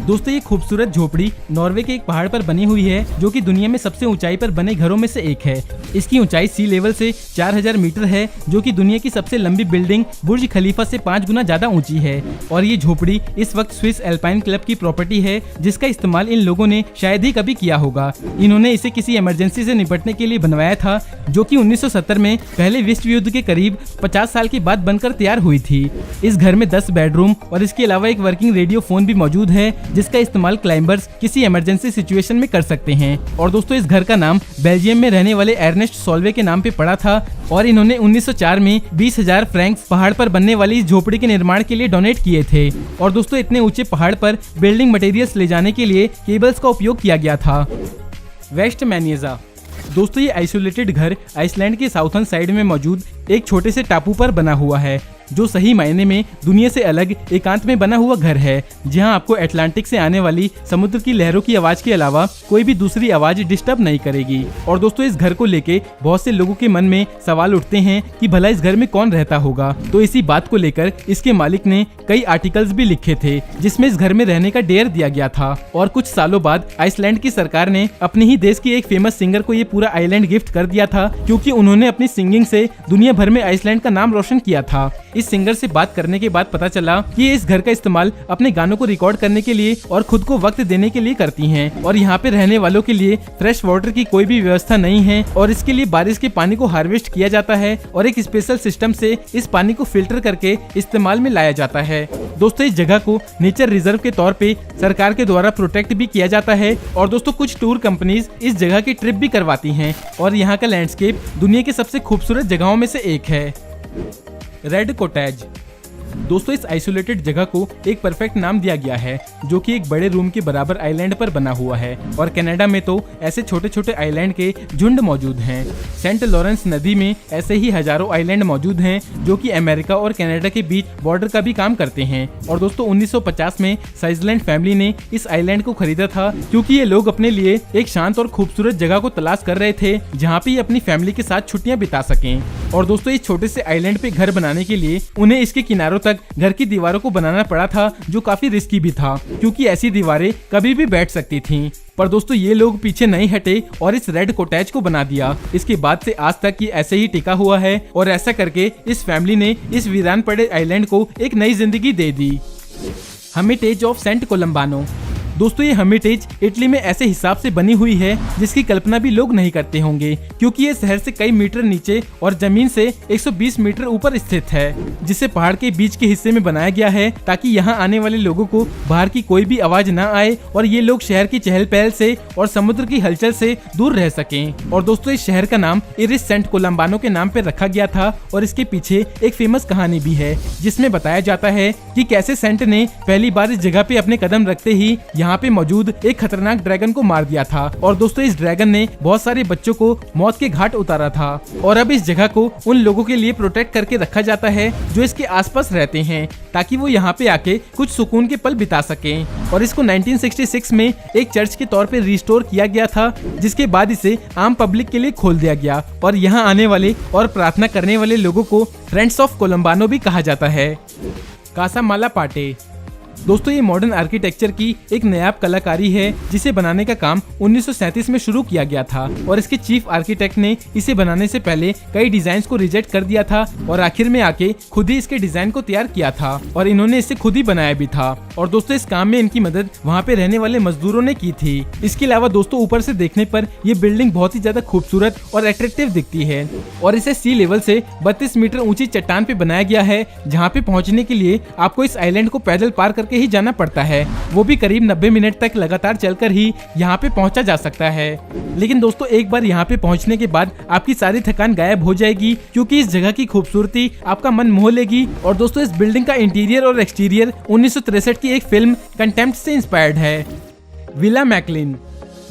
दोस्तों ये खूबसूरत झोपड़ी नॉर्वे के एक पहाड़ पर बनी हुई है, जो कि दुनिया में सबसे ऊंचाई पर बने घरों में से एक है। इसकी ऊंचाई सी लेवल से 4000 मीटर है, जो कि दुनिया की सबसे लंबी बिल्डिंग बुर्ज खलीफा से 5 गुना ज्यादा ऊंची है। और ये झोपड़ी इस वक्त स्विस एल्पाइन क्लब की प्रॉपर्टी है, जिसका इस्तेमाल इन लोगों ने शायद ही कभी किया होगा। इन्होंने इसे किसी इमरजेंसी से निपटने के लिए बनवाया था, जो कि 1970 में पहले विश्व युद्ध के करीब 50 साल के बाद बनकर तैयार हुई थी। इस घर में 10 बेडरूम और इसके अलावा एक वर्किंग रेडियो फोन भी मौजूद है, जिसका इस्तेमाल क्लाइंबर्स किसी इमरजेंसी सिचुएशन में कर सकते हैं। और दोस्तों इस घर का नाम बेल्जियम में रहने वाले एर्नेस्ट सोल्वे के नाम पे पड़ा था, और इन्होंने 1904 में 20,000 फ्रैंक्स पहाड़ पर बनने वाली इस झोपड़ी के निर्माण के लिए डोनेट किए थे। और दोस्तों इतने ऊंचे पहाड़ पर बिल्डिंग मटेरियल्स ले जाने के लिए केबल्स का उपयोग किया गया था। वेस्ट मैनियजा। दोस्तों ये आइसोलेटेड घर आइसलैंड के साउथर्न साइड में मौजूद एक छोटे से टापू पर बना हुआ है, जो सही मायने में दुनिया से अलग एकांत में बना हुआ घर है, जहां आपको अटलांटिक से आने वाली समुद्र की लहरों की आवाज के अलावा कोई भी दूसरी आवाज डिस्टर्ब नहीं करेगी। और दोस्तों इस घर को लेके बहुत से लोगों के मन में सवाल उठते हैं कि भला इस घर में कौन रहता होगा। तो इसी बात को लेकर इसके मालिक ने कई आर्टिकल्स भी लिखे थे, जिसमें इस घर में रहने का डेयर दिया गया था। और कुछ सालों बाद आइसलैंड की सरकार ने अपने ही देश की एक फेमस सिंगर को ये पूरा आइलैंड गिफ्ट कर दिया था, क्योंकि उन्होंने अपनी सिंगिंग से दुनिया भर में आइसलैंड का नाम रोशन किया था। इस सिंगर से बात करने के बाद पता चला कि ये इस घर का इस्तेमाल अपने गानों को रिकॉर्ड करने के लिए और खुद को वक्त देने के लिए करती हैं। और यहाँ पे रहने वालों के लिए फ्रेश वाटर की कोई भी व्यवस्था नहीं है, और इसके लिए बारिश के पानी को हार्वेस्ट किया जाता है और एक स्पेशल सिस्टम से इस पानी को फिल्टर करके इस्तेमाल में लाया जाता है। दोस्तों इस जगह को नेचर रिजर्व के तौर पे सरकार के द्वारा प्रोटेक्ट भी किया जाता है। और दोस्तों कुछ टूर कंपनीज इस जगह की ट्रिप भी करवाती हैं, और यहाँ का लैंडस्केप दुनिया की सबसे खूबसूरत जगहों में से एक है। Red cottage. दोस्तों इस आइसोलेटेड जगह को एक परफेक्ट नाम दिया गया है, जो कि एक बड़े रूम के बराबर आइलैंड पर बना हुआ है। और कनाडा में तो ऐसे छोटे छोटे आइलैंड के झुंड मौजूद हैं। सेंट लॉरेंस नदी में ऐसे ही हजारों आइलैंड मौजूद हैं, जो कि अमेरिका और कनाडा के बीच बॉर्डर का भी काम करते हैं। और दोस्तों 1950 में साइजलैंड फैमिली ने इस आइलैंड को खरीदा था, क्योंकि ये लोग अपने लिए एक शांत और खूबसूरत जगह को तलाश कर रहे थे, जहाँ पे अपनी फैमिली के साथ छुट्टियां बिता सकें। और दोस्तों इस छोटे से आइलैंड पे घर बनाने के लिए उन्हें इसके किनारों तक घर की दीवारों को बनाना पड़ा था, जो काफी रिस्की भी था, क्योंकि ऐसी दीवारें कभी भी बैठ सकती थीं। पर दोस्तों ये लोग पीछे नहीं हटे और इस रेड कॉटेज को बना दिया। इसके बाद से आज तक ये ऐसे ही टिका हुआ है, और ऐसा करके इस फैमिली ने इस वीरान पड़े आइलैंड को एक नई जिंदगी दे दी। Hermitage of saint Columbano. दोस्तों ये हर्मिटेज इटली में ऐसे हिसाब से बनी हुई है जिसकी कल्पना भी लोग नहीं करते होंगे, क्योंकि ये शहर से कई मीटर नीचे और जमीन से 120 मीटर ऊपर स्थित है, जिसे पहाड़ के बीच के हिस्से में बनाया गया है, ताकि यहाँ आने वाले लोगों को बाहर की कोई भी आवाज ना आए और ये लोग शहर की चहल पहल से और समुद्र की हलचल से दूर रह सकें। और दोस्तों इस शहर का नाम इरिस सेंट कोलंबानो के नाम पर रखा गया था, और इसके पीछे एक फेमस कहानी भी है, जिसमें बताया जाता है कि कैसे सेंट ने पहली बार इस जगह पे अपने कदम रखते ही यहाँ पे मौजूद एक खतरनाक ड्रैगन को मार दिया था। और दोस्तों इस ड्रैगन ने बहुत सारे बच्चों को मौत के घाट उतारा था। और अब इस जगह को उन लोगों के लिए प्रोटेक्ट करके रखा जाता है जो इसके आसपास रहते हैं, ताकि वो यहाँ पे आके कुछ सुकून के पल बिता सकें। और इसको 1966 में एक चर्च के तौर पे रिस्टोर किया गया था, जिसके बाद इसे आम पब्लिक के लिए खोल दिया गया, और यहाँ आने वाले और प्रार्थना करने वाले लोगों को फ्रेंड्स ऑफ कोलंबानो भी कहा जाता है। कासा माला पाटे। दोस्तों ये मॉडर्न आर्किटेक्चर की एक नायाब कलाकारी है, जिसे बनाने का काम 1937 में शुरू किया गया था, और इसके चीफ आर्किटेक्ट ने इसे बनाने से पहले कई डिजाइन को रिजेक्ट कर दिया था, और आखिर में आके खुद ही इसके डिजाइन को तैयार किया था, और इन्होंने इसे खुद ही बनाया भी था। और दोस्तों इस काम में इनकी मदद वहाँ पे रहने वाले मजदूरों ने की थी। इसके अलावा दोस्तों ऊपर से देखने पर ये बिल्डिंग बहुत ही ज्यादा खूबसूरत और अट्रैक्टिव दिखती है, और इसे सी लेवल से 32 मीटर ऊंची चट्टान पे बनाया गया है, जहाँ पे पहुँचने के लिए आपको इस आइलैंड को पैदल पार करके ही जाना पड़ता है, वो भी करीब 90 मिनट तक लगातार चलकर ही यहाँ पे पहुंचा जा सकता है। लेकिन दोस्तों एक बार यहाँ पे पहुंचने के बाद आपकी सारी थकान गायब हो जाएगी, क्योंकि इस जगह की खूबसूरती आपका मन मोह लेगी। और दोस्तों इस बिल्डिंग का इंटीरियर और एक्सटीरियर 1963 की एक फिल्म कंटेम्प्ट से इंस्पायर्ड है। Villa McLean.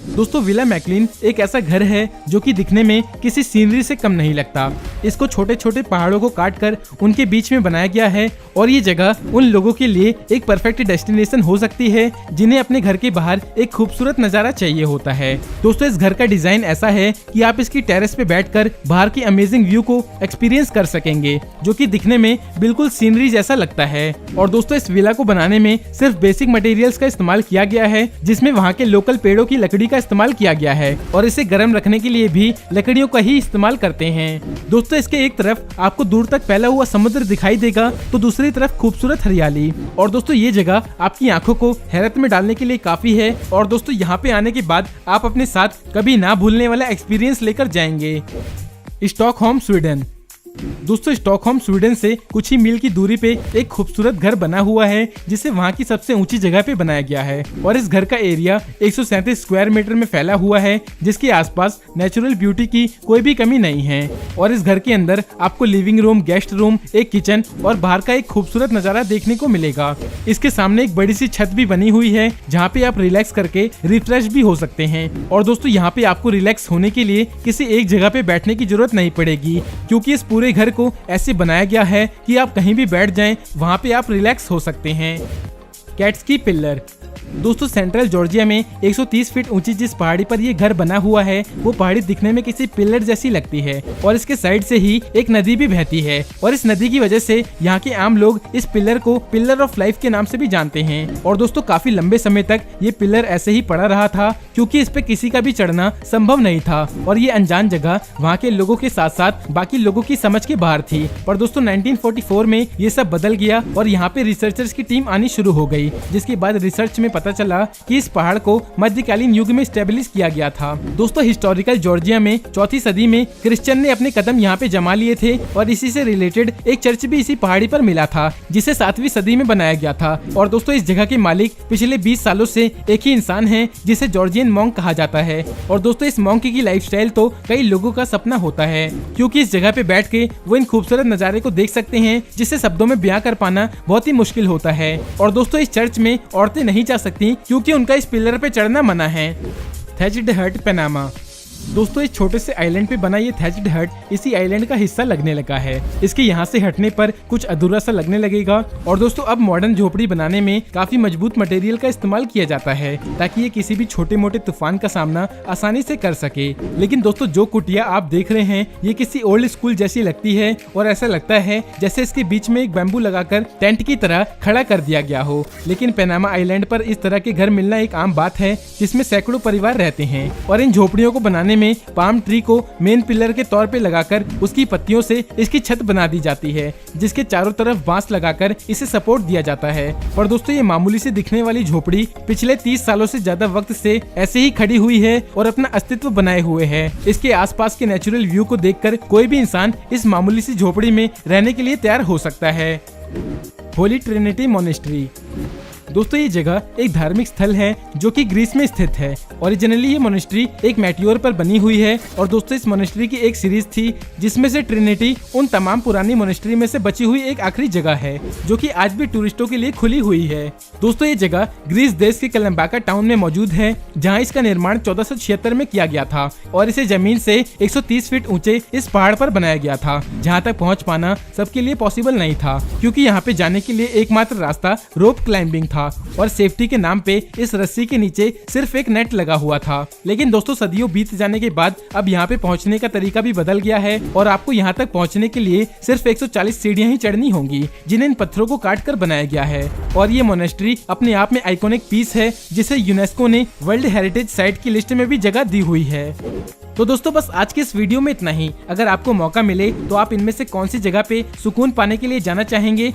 दोस्तों विला मैकलिन एक ऐसा घर है जो कि दिखने में किसी सीनरी से कम नहीं लगता। इसको छोटे छोटे पहाड़ों को काट कर उनके बीच में बनाया गया है और ये जगह उन लोगों के लिए एक परफेक्ट डेस्टिनेशन हो सकती है जिन्हें अपने घर के बाहर एक खूबसूरत नजारा चाहिए होता है। दोस्तों इस घर का डिजाइन ऐसा है कि आप इसकी टेरेस पे बैठकर बाहर की अमेजिंग व्यू को एक्सपीरियंस कर सकेंगे, जो कि दिखने में बिल्कुल सीनरी जैसा लगता है। और दोस्तों इस विला को बनाने में सिर्फ बेसिक मटेरियल्स का इस्तेमाल किया गया है, जिसमें वहाँ के लोकल पेड़ों की लकड़ी का इस्तेमाल किया गया है और इसे गर्म रखने के लिए भी लकड़ियों का ही इस्तेमाल करते हैं। दोस्तों इसके एक तरफ आपको दूर तक फैला हुआ समुद्र दिखाई देगा तो दूसरी तरफ खूबसूरत हरियाली। और दोस्तों ये जगह आपकी आंखों को हैरत में डालने के लिए काफी है। और दोस्तों यहाँ पे आने के बाद आप अपने साथ कभी ना भूलने वाला एक्सपीरियंस लेकर जाएंगे। Stockholm Sweden. दोस्तों स्टॉकहोम स्वीडन से कुछ ही मील की दूरी पे एक खूबसूरत घर बना हुआ है जिसे वहाँ की सबसे ऊंची जगह पे बनाया गया है और इस घर का एरिया 137 स्क्वायर मीटर में फैला हुआ है, जिसके आसपास नेचुरल ब्यूटी की कोई भी कमी नहीं है। और इस घर के अंदर आपको लिविंग रूम, गेस्ट रूम, एक किचन और बाहर का एक खूबसूरत नजारा देखने को मिलेगा। इसके सामने एक बड़ी सी छत भी बनी हुई है जहाँ पे आप रिलैक्स करके रिफ्रेश भी हो सकते हैं। और दोस्तों यहाँ पे आपको रिलैक्स होने के लिए किसी एक जगह पे बैठने की जरूरत नहीं पड़ेगी, क्योंकि इस पूरे घर को ऐसे बनाया गया है कि आप कहीं भी बैठ जाएं, वहां पे आप रिलैक्स हो सकते हैं। कैट्स की पिलर। दोस्तों सेंट्रल जॉर्जिया में 130 फीट ऊंची जिस पहाड़ी पर ये घर बना हुआ है वो पहाड़ी दिखने में किसी पिलर जैसी लगती है और इसके साइड से ही एक नदी भी बहती है और इस नदी की वजह से यहाँ के आम लोग इस पिलर को पिलर ऑफ लाइफ के नाम से भी जानते हैं। और दोस्तों काफी लंबे समय तक ये पिलर ऐसे ही पड़ा रहा था क्योंकि इस पे किसी का भी चढ़ना संभव नहीं था और ये अनजान जगह वहाँ के लोगों के साथ साथ बाकी लोगों की समझ के बाहर थी। पर दोस्तों 1944 में ये सब बदल गया और यहाँ पे रिसर्चर्स की टीम आनी शुरू हो गई, जिसके बाद रिसर्च में पता चला कि इस पहाड़ को मध्यकालीन युग में स्टेब्लिश किया गया था। दोस्तों हिस्टोरिकल जॉर्जिया में 4वीं सदी में क्रिश्चियन ने अपने कदम यहाँ पे जमा लिए थे और इसी से रिलेटेड एक चर्च भी इसी पहाड़ी पर मिला था जिसे 7वीं सदी में बनाया गया था। और दोस्तों इस जगह के मालिक पिछले 20 सालों से एक ही इंसान है जिसे जॉर्जियन मॉन्क कहा जाता है। और दोस्तों इस मॉन्क की लाइफस्टाइल तो कई लोगों का सपना होता है, क्योंकि इस जगह पे बैठ के वो इन खूबसूरत नजारे को देख सकते हैं जिसे शब्दों में बयां कर पाना बहुत ही मुश्किल होता है। और दोस्तों इस चर्च में औरतें नहीं जा सकती क्योंकि उनका इस पिलर पे चढ़ना मना है। थैच्ड हट पनामा। दोस्तों इस छोटे से आइलैंड पे बना ये थैच्ड हट इसी आइलैंड का हिस्सा लगने लगा है। इसके यहाँ से हटने पर कुछ अधूरा सा लगने लगेगा। और दोस्तों अब मॉडर्न झोपड़ी बनाने में काफी मजबूत मटेरियल का इस्तेमाल किया जाता है ताकि ये किसी भी छोटे मोटे तूफान का सामना आसानी से कर सके। लेकिन दोस्तों जो कुटिया आप देख रहे हैं ये किसी ओल्ड स्कूल जैसी लगती है और ऐसा लगता है जैसे इसके बीच में एक बैम्बू लगाकर टेंट की तरह खड़ा कर दिया गया हो। लेकिन पनामा आइलैंड पर इस तरह के घर मिलना एक आम बात है जिसमें सैकड़ों परिवार रहते हैं और इन झोपड़ियों को बनाने में पाम ट्री को मेन पिलर के तौर पे लगाकर उसकी पत्तियों से इसकी छत बना दी जाती है, जिसके चारों तरफ बांस लगाकर इसे सपोर्ट दिया जाता है। पर दोस्तों ये मामूली से दिखने वाली झोपड़ी पिछले 30 सालों से ज्यादा वक्त से ऐसे ही खड़ी हुई है और अपना अस्तित्व बनाए हुए है। इसके आसपास के नेचुरल व्यू को देखकर कोई भी इंसान इस मामूली सी झोपड़ी में रहने के लिए तैयार हो सकता है। Holi Trinity monastery. दोस्तों ये जगह एक धार्मिक स्थल है जो कि ग्रीस में स्थित है। ओरिजिनली ये मोनेस्ट्री एक मेटियोर पर बनी हुई है और दोस्तों इस मोनेस्ट्री की एक सीरीज थी जिसमें से ट्रिनिटी उन तमाम पुरानी मोनेस्ट्री में से बची हुई एक आखिरी जगह है जो कि आज भी टूरिस्टों के लिए खुली हुई है। दोस्तों ये जगह ग्रीस देश के कलम्बाका टाउन में मौजूद है जहाँ इसका निर्माण 1476 में किया गया था और इसे जमीन से 130 फीट ऊंचे इस पहाड़ पर बनाया गया था, जहाँ तक पहुँच पाना सबके लिए पॉसिबल नहीं था क्योंकि यहाँ पे जाने के लिए एकमात्र रास्ता रोप क्लाइंबिंग था और सेफ्टी के नाम पे इस रस्सी के नीचे सिर्फ एक नेट लगा हुआ था। लेकिन दोस्तों सदियों बीत जाने के बाद अब यहाँ पे पहुँचने का तरीका भी बदल गया है और आपको यहाँ तक पहुँचने के लिए सिर्फ 140 सीढ़ियाँ ही चढ़नी होंगी जिन्हें इन पत्थरों को काट कर बनाया गया है। और ये मोनेस्ट्री अपने आप में आइकॉनिक पीस है जिसे यूनेस्को ने वर्ल्ड हेरिटेज साइट की लिस्ट में भी जगह दी हुई है। तो दोस्तों बस आज के इस वीडियो में इतना ही। अगर आपको मौका मिले तो आप इनमें से कौन सी जगह पे सुकून पाने के लिए जाना चाहेंगे